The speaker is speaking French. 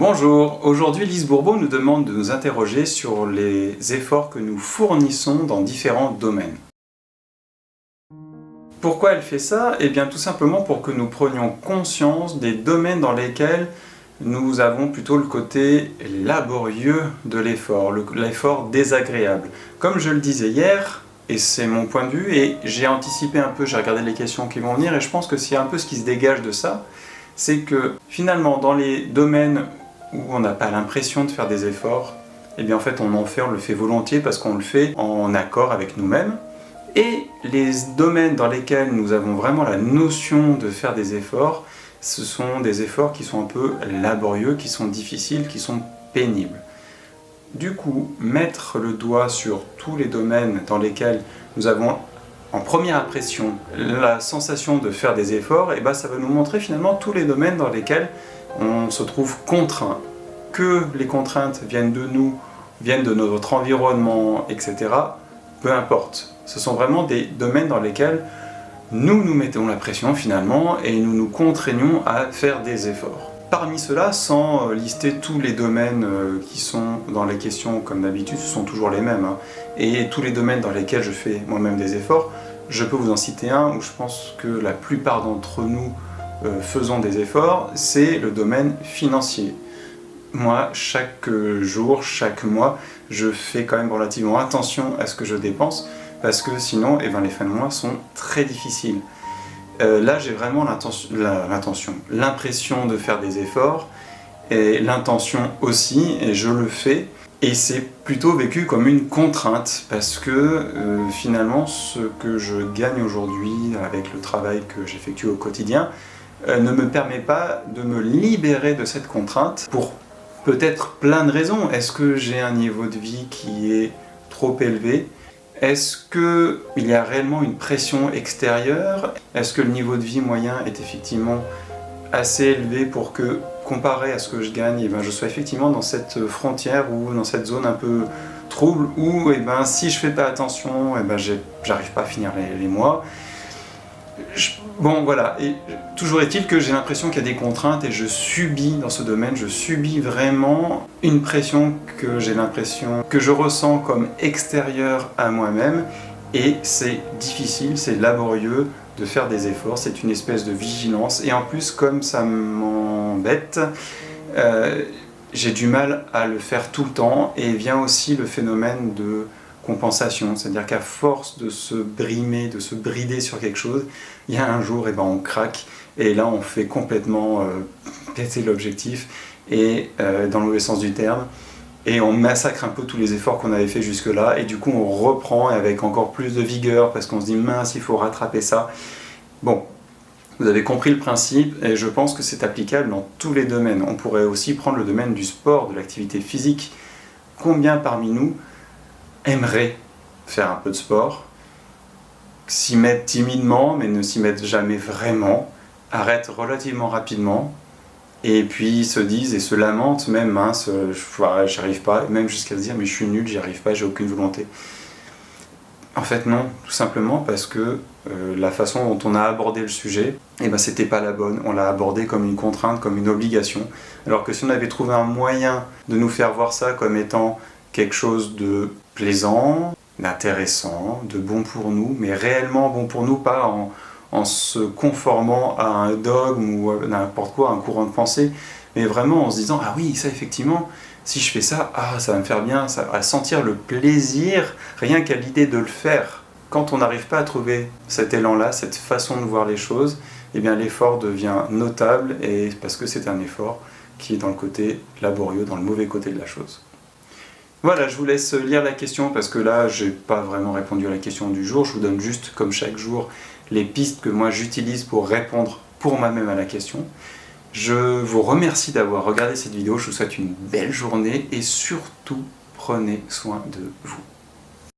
Bonjour, aujourd'hui Lise Bourbeau nous demande de nous interroger sur les efforts que nous fournissons dans différents domaines. Pourquoi elle fait ça? Eh bien tout simplement pour que nous prenions conscience des domaines dans lesquels nous avons plutôt le côté laborieux de l'effort, l'effort désagréable. Comme je le disais hier, et c'est mon point de vue, et j'ai anticipé un peu, j'ai regardé les questions qui vont venir, et je pense que c'est un peu ce qui se dégage de ça, c'est que finalement dans les domaines où on n'a pas l'impression de faire des efforts, eh bien en fait on le fait volontiers parce qu'on le fait en accord avec nous-mêmes. Et les domaines dans lesquels nous avons vraiment la notion de faire des efforts, ce sont des efforts qui sont un peu laborieux, qui sont difficiles, qui sont pénibles. Du coup, mettre le doigt sur tous les domaines dans lesquels nous avons en première impression la sensation de faire des efforts, et ben ça va nous montrer finalement tous les domaines dans lesquels on se trouve contraint. Que les contraintes viennent de nous, viennent de notre environnement, etc., peu importe. Ce sont vraiment des domaines dans lesquels nous nous mettons la pression finalement et nous nous contraignons à faire des efforts. Parmi ceux-là, sans lister tous les domaines qui sont dans les questions, comme d'habitude, ce sont toujours les mêmes, et tous les domaines dans lesquels je fais moi-même des efforts, je peux vous en citer un où je pense que la plupart d'entre nous faisons des efforts, c'est le domaine financier. Moi, chaque jour, chaque mois, je fais quand même relativement attention à ce que je dépense, parce que sinon, les fins de mois sont très difficiles. Là, j'ai vraiment l'impression de faire des efforts, et l'intention aussi, et je le fais, et c'est plutôt vécu comme une contrainte, parce que finalement, ce que je gagne aujourd'hui avec le travail que j'effectue au quotidien, ne me permet pas de me libérer de cette contrainte pour peut-être plein de raisons. Est-ce que j'ai un niveau de vie qui est trop élevé? Est-ce qu'il y a réellement une pression extérieure? Est-ce que le niveau de vie moyen est effectivement assez élevé pour que, comparé à ce que je gagne, je sois effectivement dans cette frontière ou dans cette zone un peu trouble où si je fais pas attention, j'arrive pas à finir les mois. Bon voilà, et toujours est-il que j'ai l'impression qu'il y a des contraintes et je subis dans ce domaine, je subis vraiment une pression que j'ai l'impression que je ressens comme extérieure à moi-même, et c'est difficile, c'est laborieux de faire des efforts, c'est une espèce de vigilance, et en plus comme ça m'embête, j'ai du mal à le faire tout le temps, et vient aussi le phénomène de compensation, c'est-à-dire qu'à force de se brimer, de se brider sur quelque chose, il y a un jour on craque, et là on fait complètement péter l'objectif, et dans le mauvais sens du terme, et on massacre un peu tous les efforts qu'on avait fait jusque-là, et du coup on reprend avec encore plus de vigueur, parce qu'on se dit mince, il faut rattraper ça. Bon, vous avez compris le principe, et je pense que c'est applicable dans tous les domaines. On pourrait aussi prendre le domaine du sport, de l'activité physique. Combien parmi nous aimeraient faire un peu de sport, s'y mettent timidement, mais ne s'y mettent jamais vraiment, arrêtent relativement rapidement, et puis se disent et se lamentent même, mince, j'y arrive pas, même jusqu'à se dire mais je suis nul, j'y arrive pas, j'ai aucune volonté. En fait non, tout simplement parce que la façon dont on a abordé le sujet, c'était pas la bonne, on l'a abordé comme une contrainte, comme une obligation, alors que si on avait trouvé un moyen de nous faire voir ça comme étant quelque chose de plaisant, d'intéressant, de bon pour nous, mais réellement bon pour nous, pas en se conformant à un dogme ou à n'importe quoi, un courant de pensée, mais vraiment en se disant « Ah oui, ça effectivement, si je fais ça, ça va me faire bien, ça va sentir le plaisir, rien qu'à l'idée de le faire. » Quand on n'arrive pas à trouver cet élan-là, cette façon de voir les choses, l'effort devient notable, et parce que c'est un effort qui est dans le côté laborieux, dans le mauvais côté de la chose. Voilà, je vous laisse lire la question parce que là, j'ai pas vraiment répondu à la question du jour. Je vous donne juste, comme chaque jour, les pistes que moi j'utilise pour répondre pour moi-même à la question. Je vous remercie d'avoir regardé cette vidéo. Je vous souhaite une belle journée et surtout, prenez soin de vous.